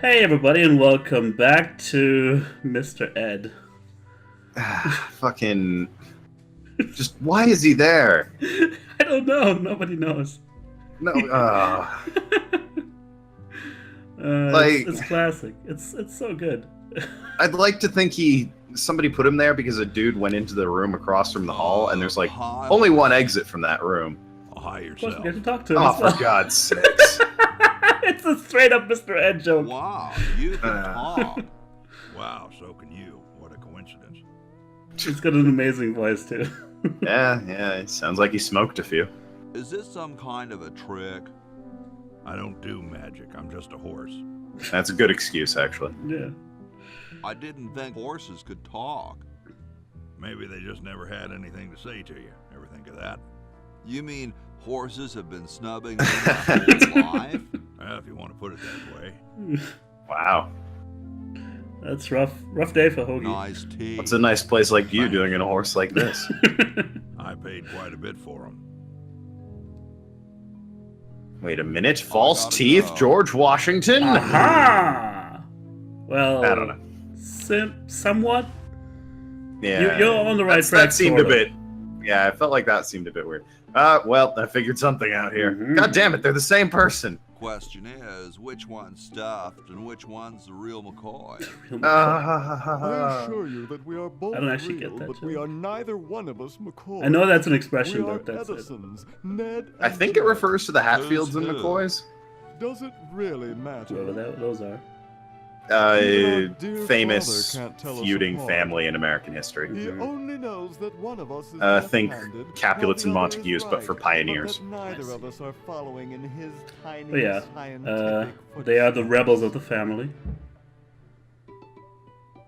Hey everybody, and welcome back to Mr. Ed. Fucking... Just, why is he there? I don't know, nobody knows. No, it's classic. It's so good. I'd like to think somebody put him there because a dude went into the room across from the hall, and there's like only one exit from that room. Hi Of course, yourself. we get to talk to him. Oh, as well. for God's sakes. It's a straight up Mr. Ed joke. Wow, you can talk. Wow, so can you. What a coincidence. He's got an amazing voice too. Yeah, it sounds like he smoked a few. Is this some kind of a trick? I don't do magic. I'm just a horse. That's a good excuse, actually. Yeah. I didn't think horses could talk. Maybe they just never had anything to say to you. Ever think of that? You mean horses have been snubbing me my whole life? Well, if you want to put it that way. Wow. That's rough. Rough day for Hoagie. Nice tea. What's a nice place like you doing in a horse like this? I paid quite a bit for them. Wait a minute. False teeth? go. George Washington? Aha! Well, I don't know. Somewhat. Yeah. You're on the right track. That seemed sort a of. bit... Yeah, I felt like that seemed a bit weird. Well, I figured something out here. Mhm. God damn it, they're the same person. Question is, which one's stuffed and which one's the real McCoy? I assure you that we are both I don't actually get real, that but we joke. are neither one of us McCoy. I know that's an we expression, are but that's it. Edisons, Ned I and think it Jack. refers to the Hatfields and Who's who? McCoys. Does it really matter? Whoever those are. Even our dear Famous father can't tell us feuding apart. family in American history. He only knows that one of us is Think left-handed, Capulets and while the other Montagues, is but for right, pioneers. But that neither of us are following in his tiny But yeah, scientific they are the footsteps. rebels of the family.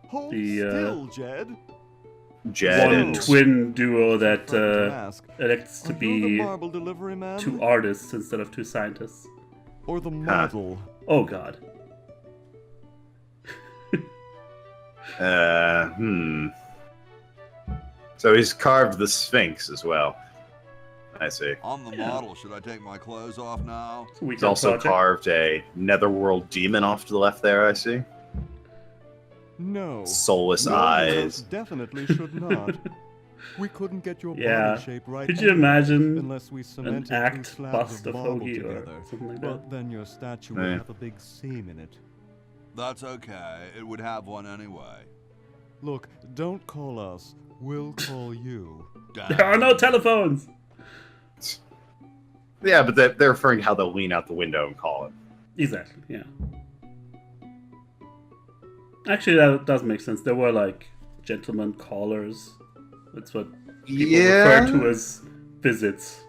Hold the, still, Jed. Jed One and twin duo that Front to ask, elects to are you the be marble delivery man? two artists instead of two scientists. Or the model? Oh god. So he's carved the Sphinx as well. I see. On the model, should I take my clothes off now? He's also carved a netherworld demon off to the left there, I see. No. Soulless None of us eyes. definitely should not. We couldn't get your Yeah. body shape right. Could you anyway, imagine unless we an cemented two act slabs bust of marble Hoagie or together. something like But that? then your statue Yeah. would have a big seam in it. That's okay. It would have one anyway. Look, don't call us. We'll call you. There are no telephones! Yeah, but they're referring to how they'll lean out the window and call it. Exactly, yeah. Actually, that does make sense. There were like gentlemen callers. That's what people refer to as visits.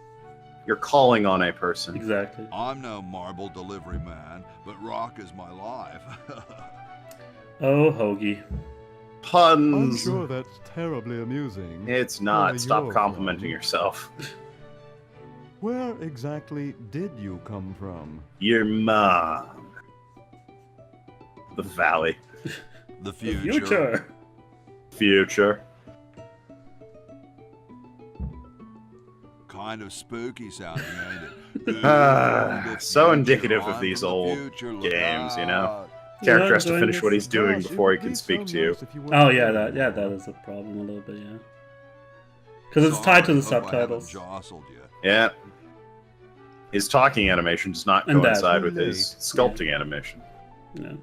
You're calling on a person. Exactly. I'm no marble delivery man, but rock is my life. Oh, Hoagie. I'm Puns. sure that's terribly amusing. It's Where not. Stop you're complimenting from. yourself. Where exactly did you come from? Your mom. The valley. The The future. Future. Kind of spooky sounding, ain't it? Ooh, So the indicative future, of I'm these from the old future, look games, you know? out. Character Yeah, has to doing finish this- what he's doing Gosh, it before he would can be speak so to you. nice if you weren't Oh yeah, there. that is a problem a little bit, yeah. Because it's tied to the Sorry, hope I haven't subtitles. jostled you. Yeah. His talking animation does not And that. coincide with Too his sculpting animation. Yeah. Or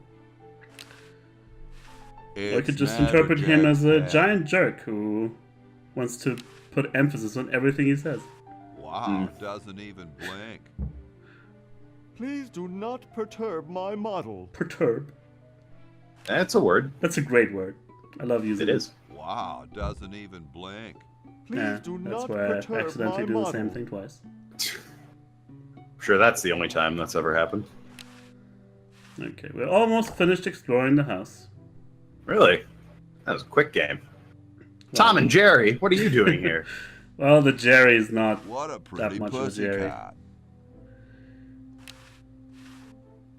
I It's could just never interpret him as a Jack. giant jerk who wants to put emphasis on everything he says. Wow, doesn't even blink. Please do not perturb my model. Perturb. That's a word. That's a great word. I love using It is. Wow, doesn't even blink. Please Yeah, do that's not why I perturb accidentally my do the model. same thing twice. Sure, that's the only time that's ever happened. Okay, we're almost finished exploring the house. Really? That was a quick game. Tom and Jerry, what are you doing here? Well, the Jerry is not What a pretty much of a Jerry. pussycat.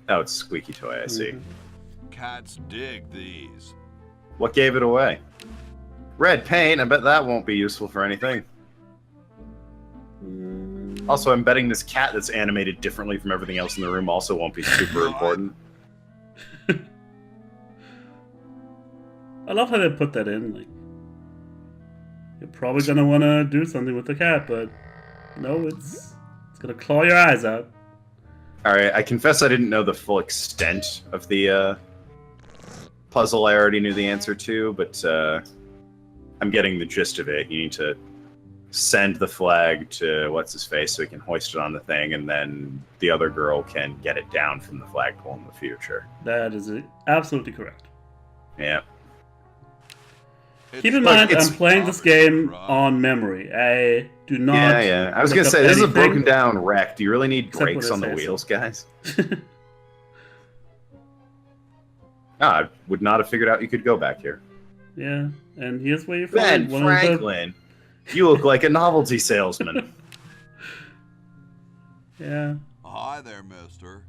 Oh, it's a squeaky toy, I see. Cats dig these. What gave it away? Red paint, I bet that won't be useful for anything. Also, I'm betting this cat that's animated differently from everything else in the room also won't be super important. I love how they put that in. Like, you're probably gonna want to do something with the cat, but no, it's gonna claw your eyes out. Alright, I confess I didn't know the full extent of the puzzle I already knew the answer to, but I'm getting the gist of it. You need to send the flag to what's-his-face so he can hoist it on the thing, and then the other girl can get it down from the flagpole in the future. That is absolutely correct. Yeah. Keep in mind, I'm playing this game on memory. I do not... Yeah. I was going to say, this is a broken down wreck. Do you really need brakes on the wheels, guys? I would not have figured out you could go back here. Yeah, and here's where you find Ben Franklin, you look like a novelty salesman. Yeah. Hi there, mister.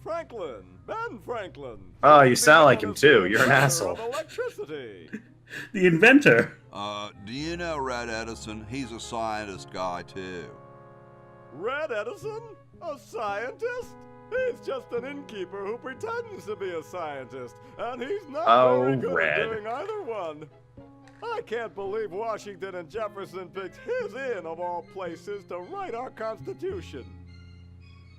Franklin, Ben Franklin. Oh, you sound like him too. You're an asshole. Electricity. The inventor. Do you know Red Edison? He's a scientist guy, too. Red Edison? A scientist? He's just an innkeeper who pretends to be a scientist, and he's not very good at doing either one. I can't believe Washington and Jefferson picked his inn, of all places, to write our Constitution.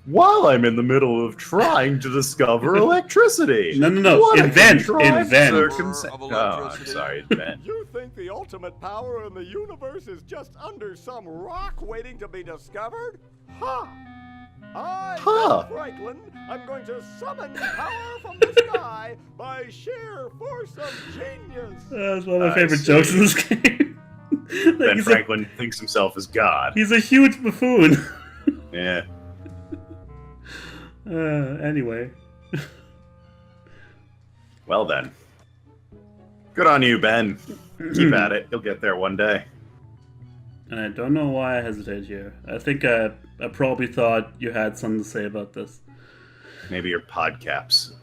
While I'm in the middle of trying to discover electricity. No. What Invent. Oh, I'm sorry, invent. You think the ultimate power in the universe is just under some rock waiting to be discovered? Ha! Ben Franklin, I'm going to summon power from the sky by sheer force of genius. That's one of my favorite jokes in this game. Ben Franklin thinks himself as God. He's a huge buffoon. Yeah. Anyway. Well then. Good on you, Ben. Keep at it. You'll get there one day. And I don't know why I hesitate here. I think I probably thought you had something to say about this. Maybe your podcast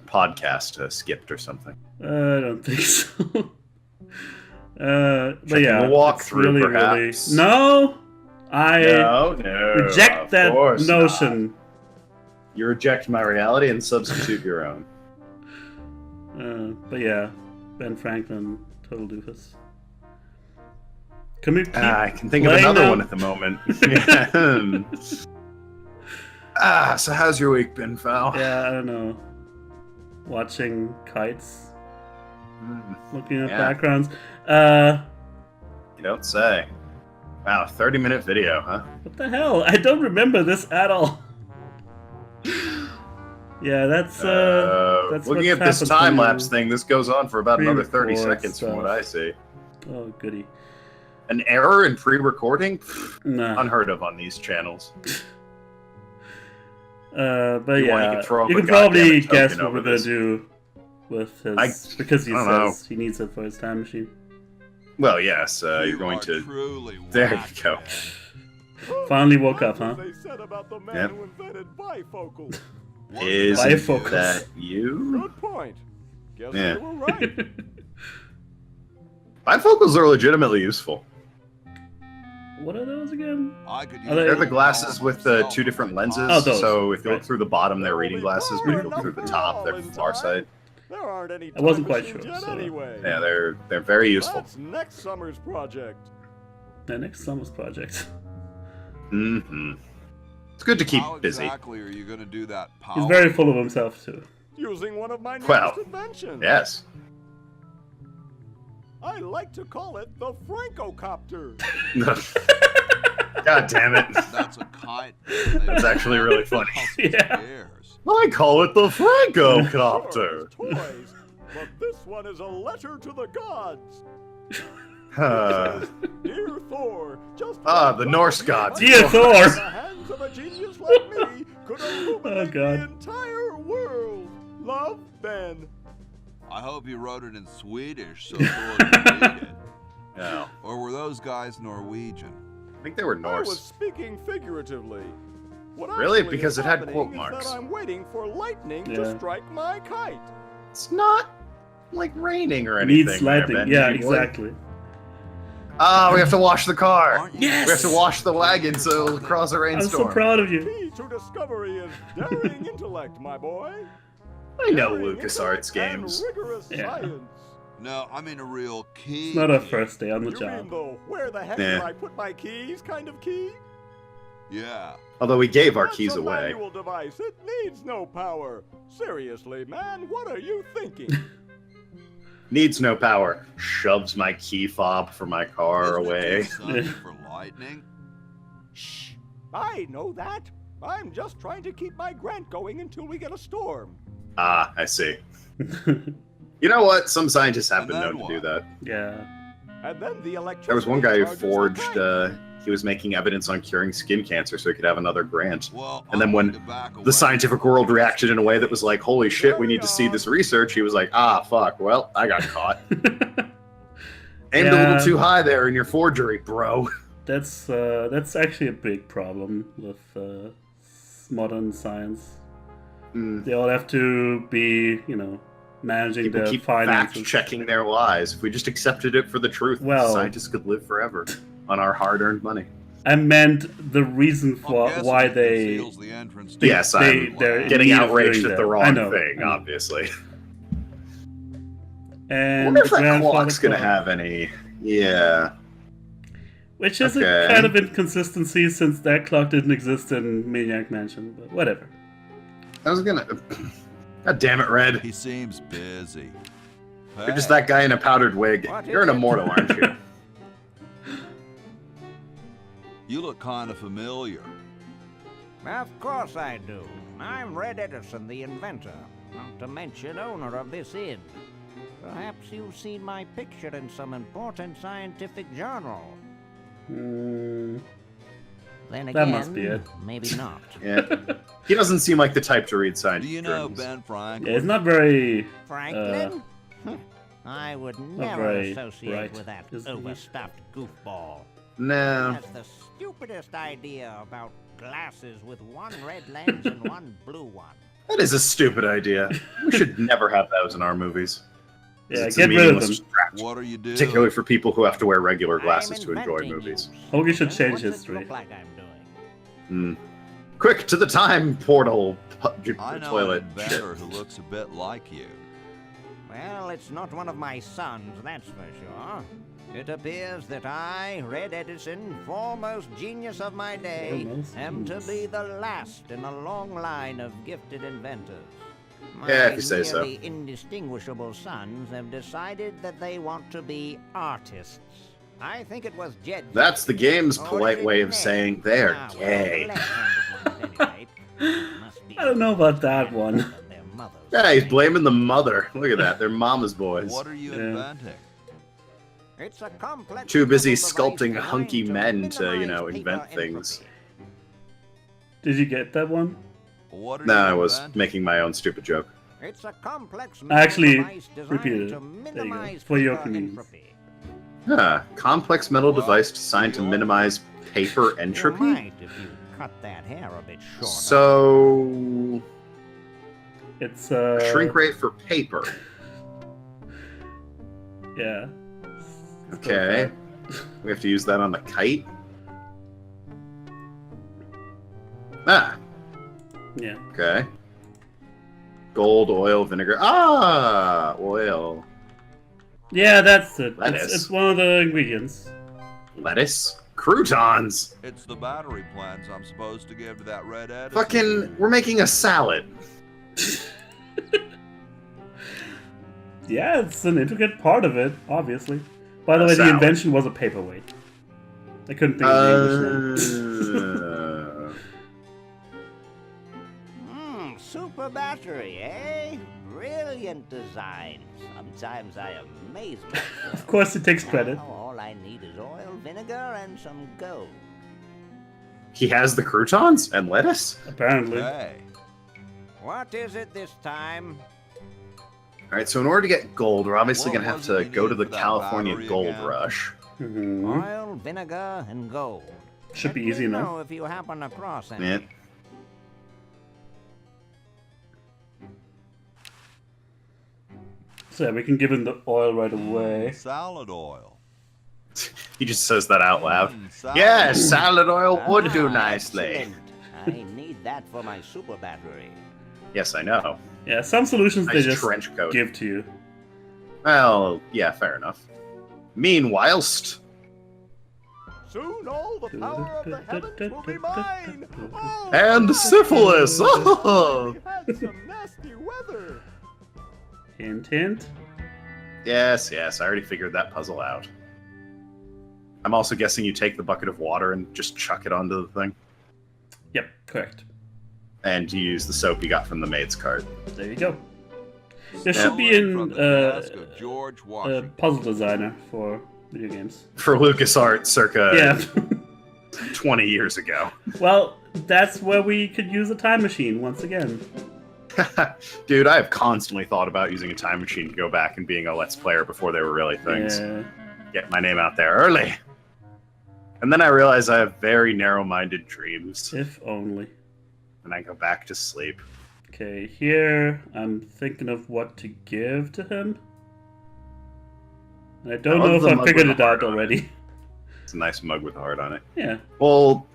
skipped or something. I don't think so. But yeah, Walkthru, really, perhaps. really... No! I reject that notion. Not. You reject my reality and substitute your own. But yeah, Ben Franklin, total doofus. Can we I can think of another one at the moment. So how's your week been, Fal? Yeah, I don't know. Watching kites. Looking at backgrounds. You don't say. Wow, 30-minute video, huh? What the hell? I don't remember this at all. Yeah, that's looking at this time-lapse thing, this goes on for about another 30 seconds from what I see. Oh, goody. An error in pre-recording? Nah. Unheard of on these channels. But you yeah, you can probably guess what we're going to do with his... because he says he needs it for his time machine. Well, yes, you're going to... There you go. Finally woke up, huh? They said about the man who invented bifocals. Is that you? Good point. Guess you were right. Bifocals are legitimately useful. What are those again? They're the glasses with the two different lenses. Oh, those. So if you look through the bottom, they're reading glasses, but if you look through the top, they're far sight. There aren't any I wasn't quite sure. yet So. anyway. Yeah, they're very useful. That's next summer's project. The next summer's project. Mm-hmm. It's good to keep busy. How exactly are you going to do that, pal? He's very full of himself, too. Using one of my newest inventions. Yes. I like to call it the Francocopter. God damn it. That's a kite. That's actually really funny. Yeah. I call it the Francocopter. Sure, toys, but this one is a letter to the gods. Dear Thor, just the Norse gods. Dear Thor. The hands of a genius like me could illuminate the entire world. Love, Ben. I hope you wrote it in Swedish so Thor could read it. No. Or were those guys Norwegian? I think they were Norse. I was speaking figuratively. What really? actually Because is it had happening quote is marks. that I'm waiting for lightning to strike my kite. It's not like raining or anything. Needs lightning. Yeah, exactly. Ah, we have to wash the car. Yes! We have to wash the wagon so it'll cross a rainstorm. I'm so proud of you. Key to discovery is daring intellect, my boy. I know Varying LucasArts intellect and games. rigorous Yeah. science. No, I mean a real key. It's not a key. first day on the You job. mean the where the heck Yeah. did I put my keys kind of key? Yeah. Although we gave our That's keys a away. manual device. It needs no power. Seriously, man, what are you thinking? Needs no power. Shoves my key fob for my car Isn't it away. too sunny for lightning? Shh. I know that. I'm just trying to keep my grant going until we get a storm. Ah, I see. You know what? Some scientists have And been then known to do what? that. Yeah. And then the electricity There was one guy who charges the forged, bank. he was making evidence on curing skin cancer so he could have another grant. Well, And then I'm when going to back away. The scientific world reacted in a way that was like, holy shit, we need to see this research. He was like, ah, fuck, well, I got caught. Aimed a Yeah. little too high there in your forgery, bro. That's actually a big problem with modern science. Mm. They all have to be, managing People their keep finances. fact-checking their lies. If we just accepted it for the truth, Well- scientists could live forever on our hard-earned money. I meant the reason I'm for guessing why it they conceals the entrance to they- Yes, I'm they're in getting need of outraged doing at the that. I wrong know, thing, I know. obviously. and I wonder if the that grandfather clock's gonna clock, have any... Yeah. which is Okay. a kind of inconsistency since that clock didn't exist in Maniac Mansion, but whatever. I was gonna... God damn it, Red. He seems busy. You're just that guy in a powdered wig. What You're is an it? immortal, aren't you? You look kind of familiar. Of course I do. I'm Red Edison, the inventor, not to mention owner of this inn. Perhaps you've seen my picture in some important scientific journal. Mm, Then That again, must be it. maybe not. Yeah. He doesn't seem like the type to read Do science you know journals. Ben Franklin? yeah, it's not very. Franklin? I would never very associate bright, with that is he? overstuffed goofball. No. That's the stupidest idea about glasses with one red lens and one blue one. That is a stupid idea. We should never have those in our movies. Yeah, It's a get rid of meaningless them. distraction, What are you doing? particularly for people who have to wear regular I'm glasses to enjoy inventing movies. you. Hoagie should And change what's it history. look like I'm doing? Quick, to the time portal I know toilet. an inventor who looks a bit like you. Well, it's not one of my sons, that's for sure. It appears that I, Red Edison, foremost genius of my day, Foremost am to genius. be the last in a long line of gifted inventors. My Yeah, if you say so. nearly indistinguishable sons have decided that they want to be artists. I think it was Jed. That's the game's Or is polite it way of Ned? saying they're Ah, well, gay. the left-handed ones, at any rate. Must be I don't know about that one. of their mothers. Yeah, he's blaming the mother. Look at that. They're mama's boys. What are you Yeah. inventing? It's a complex Too busy metal device sculpting designed hunky to men to, minimize invent paper things. entropy. Did you get that one? What are No, you I was inventing? making my own stupid joke. It's a complex I actually metal device designed repeated it. to There you go. minimize For your paper convenience. entropy. Huh. Complex metal Well, device designed to you minimize paper You entropy? might if you cut that hair a bit shorter. So... It's Shrink rate for paper. Yeah. Okay. We have to use that on the kite? Ah, Yeah. okay. Gold, oil, vinegar. Ah, oil. Yeah, that's it. Lettuce. It's one of the ingredients. Lettuce. Croutons. It's the battery plans I'm supposed to give to that red Edison. Fucking, we're making a salad. Yeah, it's an intricate part of it, obviously. By the way, the Salad. invention was a paperweight. I couldn't think of the English name. Super battery, eh? Brilliant design. Sometimes I amaze myself. Of course, it takes credit. Now all I need is oil, vinegar, and some gold. He has the croutons and lettuce? Apparently. Hey, What is it this time? Alright, so in order to get gold, we're obviously What going to have was to it you go to needed the for that California battery gold again? rush. Mhm. Oil, vinegar, and gold. Should be Let easy me enough. know if you happen across any. Yeah. So yeah, we can give him the oil right away. salad oil. He just says that out loud. Salad Yes, oil. salad oil would do Ah, nicely. excellent. I need that for my super battery. Yes, I know. Yeah, some solutions they Nice just trench coat. give to you. Well, yeah, fair enough. Meanwhilest, Soon all the power of the heavens will be mine. Oh, and syphilis. Oh. we had some nasty weather. Hint, hint. Yes, I already figured that puzzle out. I'm also guessing you take the bucket of water and just chuck it onto the thing. Yep, correct. And you use the soap you got from the maid's cart. There you go. There should be From in the desk of George a Washington. puzzle designer for video games. For LucasArts circa Yeah. 20 years ago. Well, that's where we could use a time machine once again. Dude, I have constantly thought about using a time machine to go back and being a Let's Player before they were really things. Yeah. Get my name out there early. And then I realize I have very narrow-minded dreams. If only. And I go back to sleep. Okay, here I'm thinking of what to give to him. And I don't love know if the I mug figured with it a out heart on it. already. It's a nice mug with a heart on it. Yeah. Well,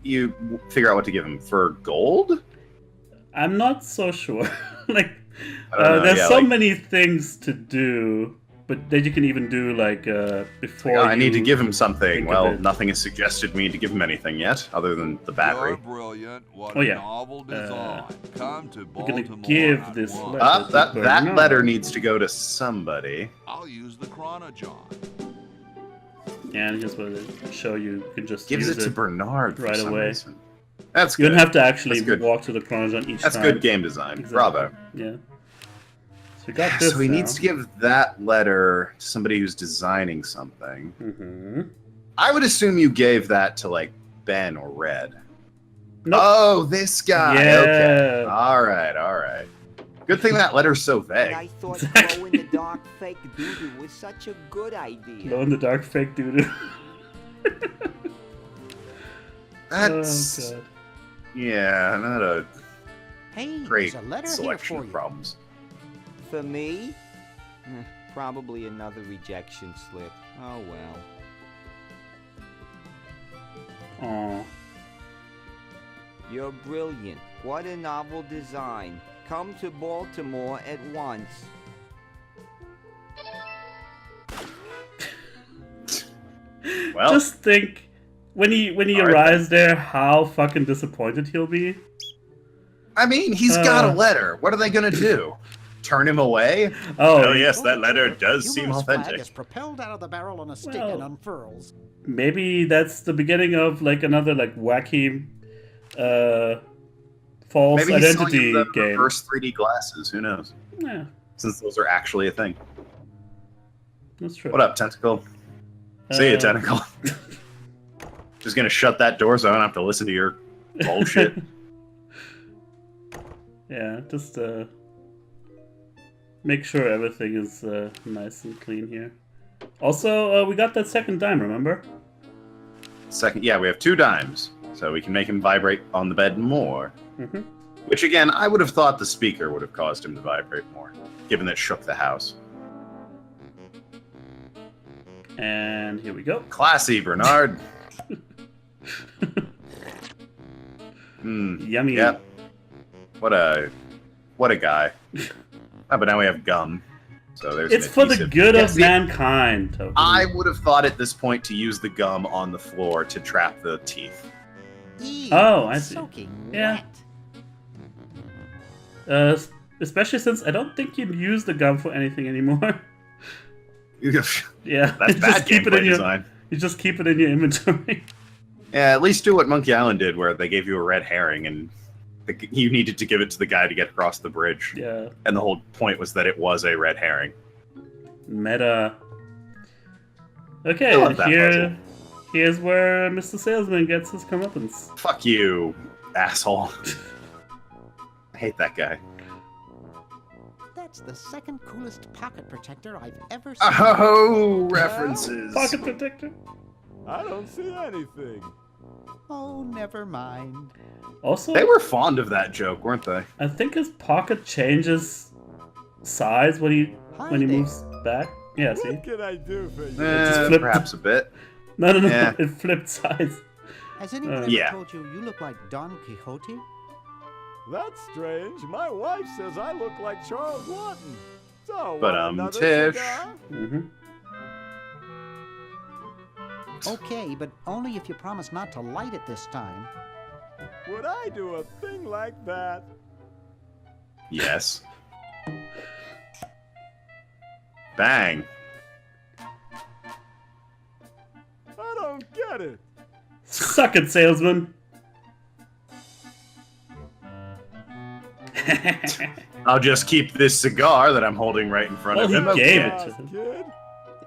you figure out what to give him. For gold? I'm not so sure. Like, I don't know, there's yeah, so like- many things to do, but that you can even do like before. Oh, I need to you give him something. think of Well, it. nothing has suggested me to give him anything yet, other than the battery. You're brilliant. What Oh, a yeah. novel design. Come to We're gonna Baltimore give at this once. letter. That Bernard. letter needs to go to somebody. I'll use the chronojohn. And here's what it show you. You can just Gives use it to Bernard for right some away. reason. That's You good. don't have to actually That's good. walk to the chronogen each That's time. good game design. Exactly. Bravo. Yeah. So we got this. So he needs to give that letter to somebody who's designing something. Mm-hmm. I would assume you gave that to, like, Ben or Red. Nope. Oh, this guy. Yeah. Okay. All right. Good thing that letter's so vague. I thought Exactly. glow in the dark fake doodoo was such a good idea. Glow in the dark fake dude. That's Oh god. yeah, not a Hey, great there's a letter selection here of for you. problems. For me? Probably another rejection slip. Oh well. Aw. You're brilliant. What a novel design. Come to Baltimore at once. Well, Just think when he All right, arrives there, how fucking disappointed he'll be. I mean, he's got a Uh. letter. What are they gonna do? Turn him away? Oh, yes, that letter does seem Humorous flag authentic. is propelled out of the barrel on a stick Well. and unfurls. maybe that's the beginning of like another like wacky false Maybe he's selling identity him the game. reverse 3D glasses. Who knows? Yeah, Since those are actually a thing. that's true. What up, Tentacle? See ya, Tentacle. Just gonna shut that door so I don't have to listen to your bullshit. Yeah, just make sure everything is nice and clean here. Also, we got that second dime, remember? Second, yeah, we have 2 dimes, so we can make him vibrate on the bed more. Mm-hmm. Which, again, I would have thought the speaker would have caused him to vibrate more, given that it shook the house. And here we go. Classy, Bernard. Yummy. Yep. What a guy. Oh, but now we have gum. So there's It's an for the adhesive. good Yeah, of see, mankind, Token. I would have thought at this point to use the gum on the floor to trap the teeth. Eee, Oh, I see. Soaking Yeah. wet. Especially since I don't think you'd use the gum for anything anymore. Yeah, That's you bad just keep it gameplay in your design. you just keep it in your inventory. Yeah, at least do what Monkey Island did, where they gave you a red herring and you needed to give it to the guy to get across the bridge. Yeah, And the whole point was that it was a red herring. meta. I Okay, love that here's where Mr. Salesman gets his comeuppance. Fuck you, asshole. I hate that guy. That's the second coolest pocket protector I've ever seen. Oh, references. Pocket protector. I don't see anything. Oh, never mind. Also, They were fond of that joke, weren't they? I think his pocket changes size when he Hi when he there. moves back. Yeah, see? What can I do for you? just flipped. Perhaps a bit. No, Yeah. it flipped size. Has anyone ever Yeah. told you you look like Don Quixote? That's strange. My wife says I look like Charles Lawton. So, But, want another Tish. cigar? Mm-hmm. Okay, but only if you promise not to light it this time. Would I do a thing like that? Yes. Bang. I don't get it. Suck it, salesman. I'll just keep this cigar that I'm holding right in front of Well, him. he gave Okay. it to Ass him. kid.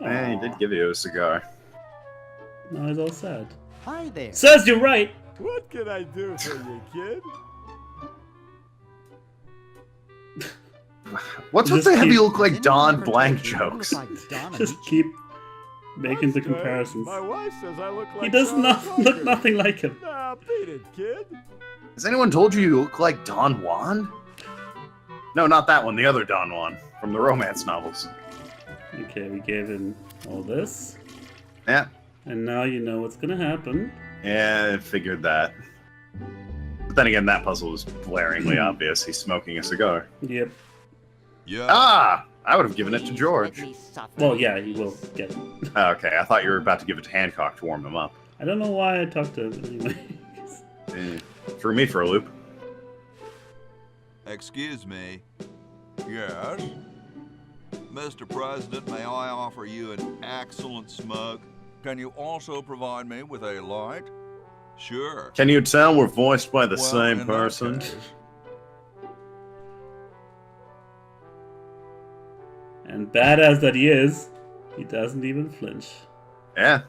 Eh, he did give you a cigar. Now he's all sad. Hi there. Says you're right. What can I do for you, kid? What's Just with the have keep- you look like Didn't Don ever blank told you look jokes? like Don Just Amici? keep making the That's strange. comparisons. My wife says I look like He does Charles not look Lawton. nothing like him. Nah, beat it, kid. Has anyone told you you look like Don Juan? No, not that one. The other Don Juan from the romance novels. Okay, we gave him all this. Yeah. And now you know what's gonna happen. Yeah, I figured that. But then again, that puzzle was blaringly obvious. He's smoking a cigar. Yep. Yeah. Ah! I would have given it to Please George. let me suffer. Well, yeah, he will get it. Oh, okay, I thought you were about to give it to Hancock to warm him up. I don't know why I talked to him anyway. Eh, threw me for a loop. Excuse me. Yes? Mr. President, may I offer you an excellent smoke? Can you also provide me with a light? Sure. Can you tell we're voiced by the Well, same in that person? case, And badass that he is, he doesn't even flinch. Yeah.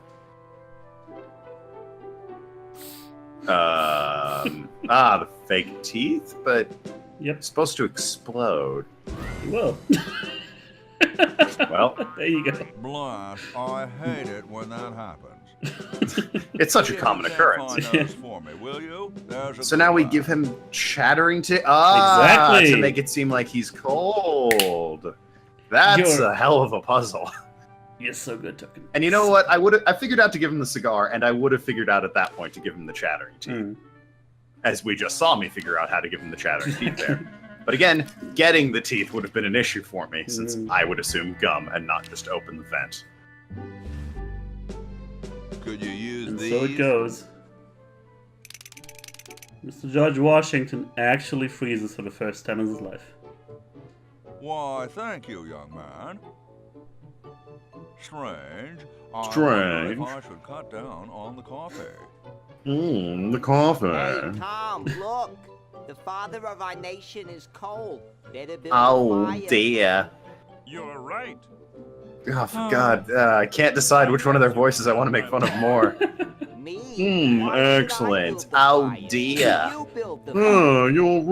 The fake teeth, but Yep, it's supposed to explode. he will. Well, There you go. Blast, I hate it when that happens. it's such a If common you can't occurrence. find those for me, will you? There's a So now we good give one. him chattering to to Exactly. make it seem like he's cold. That's You're- a hell of a puzzle. You're so good, Token. And you know what? I figured out to give him the cigar, and I would have figured out at that point to give him the chattering teeth. Mm. As we just saw me figure out how to give him the chattering teeth there. But again, getting the teeth would have been an issue for me, since Mm. I would assume gum and not just open the vent. Could you use And these? so it goes. Mr. George Washington actually freezes for the first time in his life. Why, thank you, young man. Strange. I Strange. wonder if I should cut down on the coffee. The coffee. Hey, Tom, look. The father of our nation is cold. Better build a Oh fire. dear. You're right. Oh, for God. I can't decide which one of their voices I want to make fun of more. Me? Hmm, Why should I excellent. build the Oh, fire? dear. You build the fire. Oh, you're I'm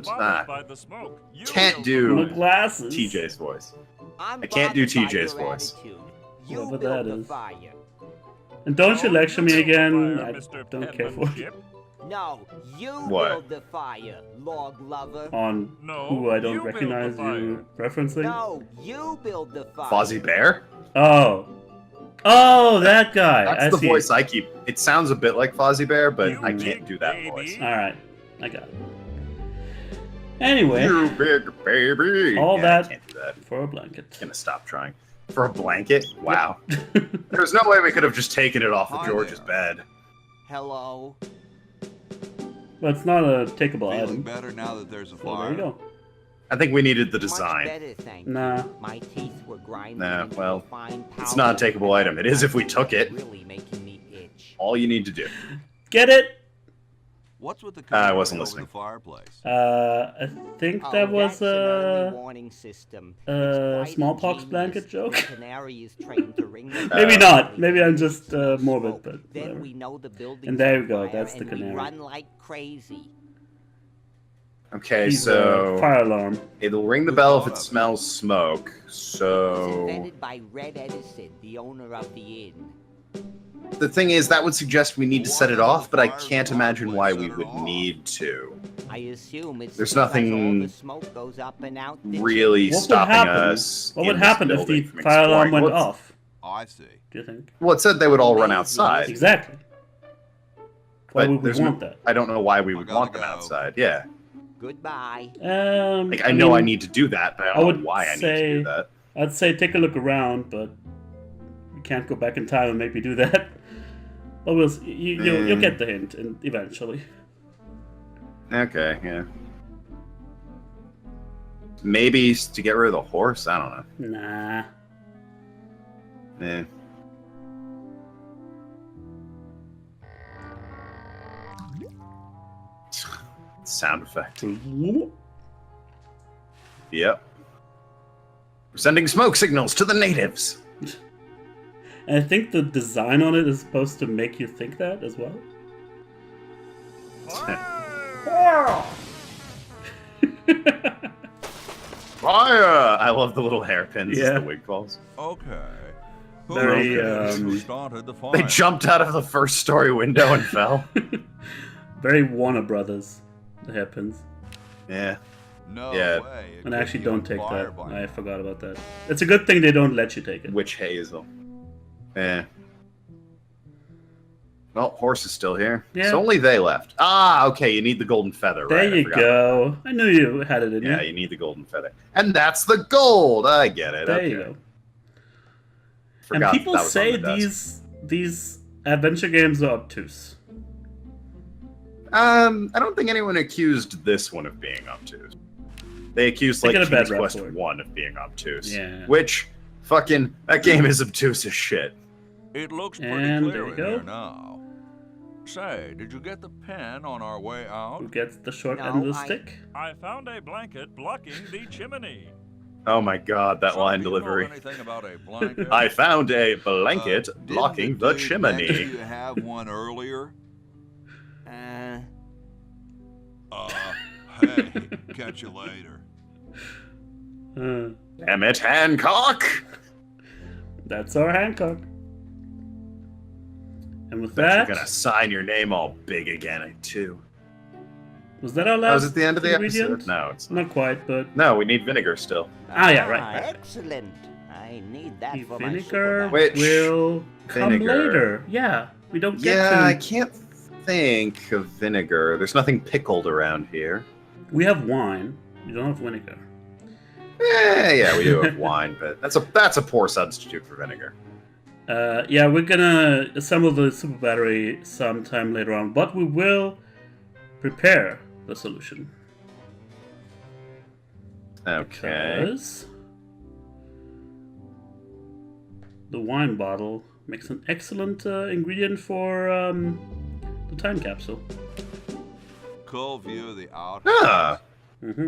right. bothered by the smoke. You Can't build do- The glasses. TJ's voice. I'm I can't do bothered by TJ's your voice. attitude. You Whatever build that the is. fire. And don't you Don't lecture me build the again. fire, I Mr. don't care for it. Penmanship. No, you What? build the fire, log lover. On No, who I don't you build the recognize you referencing. No, you build the fire. Fozzie Bear? Oh. Oh, that guy. That's I the see. voice I keep. It sounds a bit like Fozzie Bear, but You I can't big do that baby. voice. Alright. I got it. Anyway, You big baby. All Yeah, that- I can't do that. for a blanket. Gonna stop trying. For a blanket? Wow. There's no way we could have just taken it off of Hi George's there. bed. Hello. But it's not a takeable Feeling item. better now that there's a So there fire? you go. I think we needed the Much design. better, thank you. Nah. My teeth were grinding Nah, into well, a fine it's powder. not a takeable item. It is if we took it. Really making me itch. All you need to do. Get it? What's with the I curtain wasn't over listening. the fireplace? I think Oh, that was that's an early a warning system. uh, It's quite smallpox ingenious. blanket joke. The canary is trained to ring the Maybe bell. not. Maybe I'm just morbid, but Then whatever. we know the building's And there on we go, fire that's the and we canary. run like crazy. Okay, He's so a fire alarm. it'll ring the bell if it smells smoke. It was So invented by Red Edison, the owner of the inn. the thing is, that would suggest we need to set it off, but I can't imagine why we would need to. I assume it's There's because nothing all the smoke goes up and out the Really What would stopping happen? us. What in would this happen if the building from fire alarm exploring. went Well, off? I see. Do you think? Well, it said they would all run outside. Exactly. Why But would we there's want that? I don't know why we would I gotta want them go. outside. Yeah. Goodbye. Like, I know I need to do that, but I don't know why I need to do that. I'd say take a look around, but you can't go back in time and make me do that. But you'll get the hint and eventually. Okay, yeah. Maybe to get rid of the horse? I don't know. Nah. Eh. Sound effect. Yep. We're sending smoke signals to the natives. And I think the design on it is supposed to make you think that as well. Fire! I love the little hairpins as the wig falls. Okay. Very, Who started the fire? They jumped out of the first story window and fell. Very Warner Brothers, the hairpins. Yeah. No Yeah. way. It And actually, could be on don't take fire that. by I forgot about that. It's a good thing they don't let you take it. Witch hazel. Yeah. Well, horse is still here. Yeah. So only they left. Ah, okay, you need the golden feather, There right? I you forgot. go. I knew you had it in Yeah, you. you need the golden feather. And that's the gold! I get it. There okay. you go. Forgot And people that was say on the desk. these adventure games are obtuse. I don't think anyone accused this one of being obtuse. They accused, They like, get a bad King's rap Quest for it. 1 of being obtuse. Yeah. Which, fucking, that game is obtuse as shit. It looks pretty And clear there you in go. here now. Say, did you get the pen on our way out? Who gets the short No, end of the I- stick? I found a blanket blocking the chimney. Oh my god, that So, line do you know delivery. anything about a blanket? I found a blanket Didn't blocking the dude mention chimney. You have one earlier? Hey, catch you later. Damn it, Hancock! That's our Hancock. And with Bet that, you're gonna sign your name all big again, too. was that our last That was at the end of the ingredient? episode? No, it's not. Not quite, but No, we need vinegar still. Ah, yeah, right. Excellent. I need that the for my vinegar superman. Which will come vinegar? later. Yeah, we don't get Yeah, to. I can't think of vinegar. There's nothing pickled around here. We have wine. We don't have vinegar. Yeah, we do have wine, but that's a poor substitute for vinegar. Yeah, we're gonna assemble the super battery sometime later on, but we will prepare the solution. Okay. Because the wine bottle makes an excellent ingredient for the time capsule. Cool view of the out.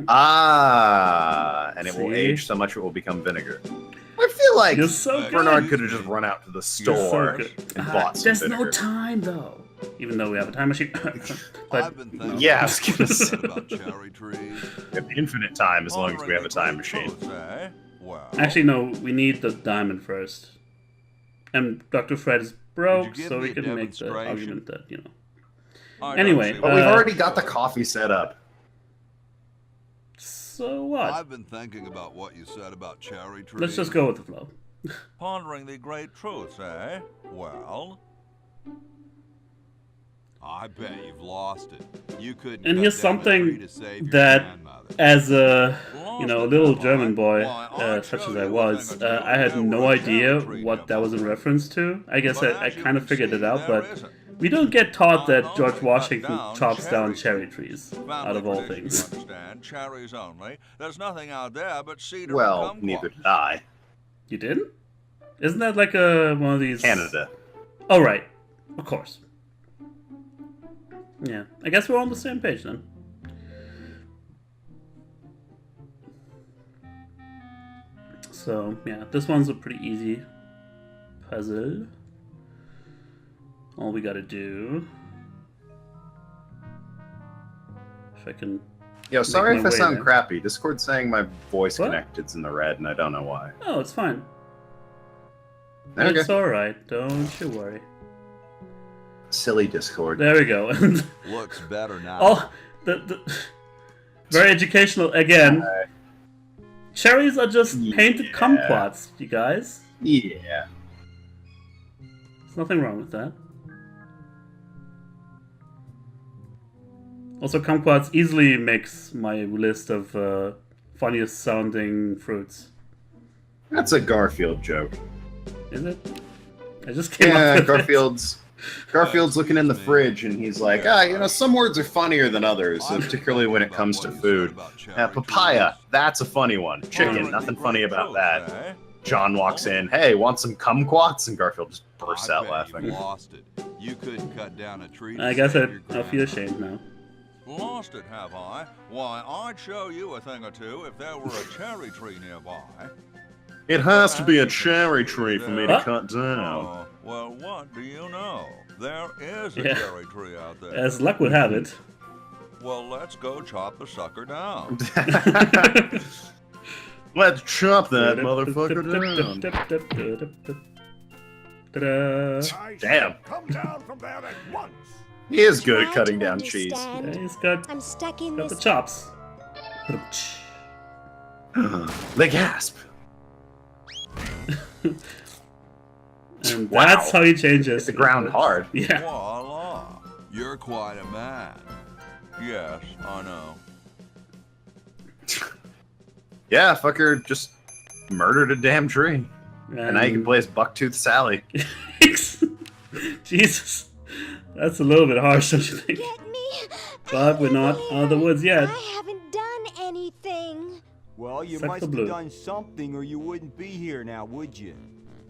Ah. And it will See? age so much it will become vinegar. I feel like You're so good. Bernard could have just run out to the store You're so good. and bought some There's vinegar. no time though. Even though we have a time machine. but I've been thinking Yeah, I was gonna say. about cherry trees. We have infinite time as long as we have a time machine. Eh? Well, actually, no. We need the diamond first. And Dr. Fred is broke, Could you give so me we a can make the demonstration? argument that I don't Anyway, see But why- we've already got the coffee set up. So what? I've been thinking about what you said about cherry trees. Let's just go with the flow. Pondering the great truths, eh? Well, I bet you've lost it. You couldn't. And cut here's down a tree something to save your that, grandmother. as a Lost little it, huh? German boy, Why, I'll such show as I you was, what I'm gonna I had do. no There was a idea cherry tree what that was in nearby. reference to. I guess But I as you kind of can figured see, it out, there but isn't. we don't get taught that Not George only Washington cut chops down cherry cherry trees, Family out of all tradition, things. You understand? Cherries only. There's nothing out there but cedar Well, and neither kumquats. did I. You didn't? Isn't that like one of these... Canada. Oh, right. Of course. Yeah. I guess we're on the same page then. So, yeah, this one's a pretty easy puzzle. All we gotta do... If I can... Yo, sorry my if I way sound there. crappy. Discord's saying my voice What? connected's in the red, and I don't know why. Oh, it's fine. Okay. It's alright. Don't you worry. Silly Discord. There we go. Looks better now. Oh, the very educational again. Cherries are just painted Yeah. kumquats, you guys. Yeah. There's nothing wrong with that. Also, kumquats easily makes my list of funniest sounding fruits. That's a Garfield joke. Is it? I just came up Yeah, with it. Garfield's looking in the fridge and he's like, some words are funnier than others, particularly when it comes to food. Papaya, that's a funny one. Chicken, nothing funny about that. John walks in, hey, want some kumquats? And Garfield just bursts out laughing. Lost it. You couldn't cut down a tree. I guess I feel ashamed now. Lost it, have I? Why, I'd show you a thing or two if there were a cherry tree nearby. It has to be a cherry tree for me to What? cut down. Oh, well, what do you know? There is a Yeah. cherry tree out there. As luck would have it. Well, let's go chop the sucker down. Let's chop that motherfucker down. Damn. Come down from there at once. He is good Try at cutting to down cheese. understand. Yeah, he's got I'm stuck in the this. chops. They gasp. And Wow. that's how he changes. Hit the ground hard. Yeah. Voila! You're quite a man. Yes, I know. Yeah, fucker just murdered a damn tree. And now you can play as Bucktooth Sally. Jesus. That's a little bit harsh, don't you think? Get me. But we're not out of the woods yet. I haven't done anything. Well, you Suck must the have blue. done something or you wouldn't be here now, would you?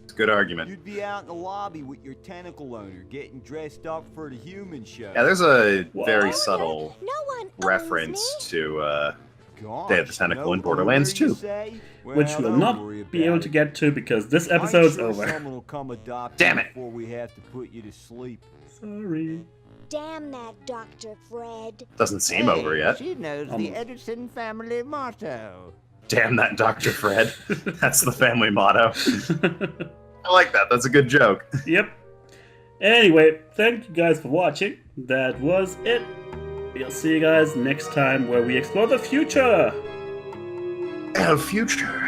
It's a good argument. You'd be out in the lobby with your tentacle owner getting dressed up for the human show. Yeah, there's a What? very subtle No one owns reference me. to Gosh, Day of the Tentacle no in Borderlands owner, you 2. say? Which Well, we'll don't not worry be able about to it. get to because this I'm episode's sure over. Someone will come adopt Damn you it. before we have to put you to sleep. Sorry. Damn that Dr. Fred. doesn't seem over yet. She knows the Edison family motto. Damn that Dr. Fred. That's the family motto. I like that. That's a good joke. Yep. Anyway, thank you guys for watching. That was it. We'll see you guys next time where we explore the future. Future.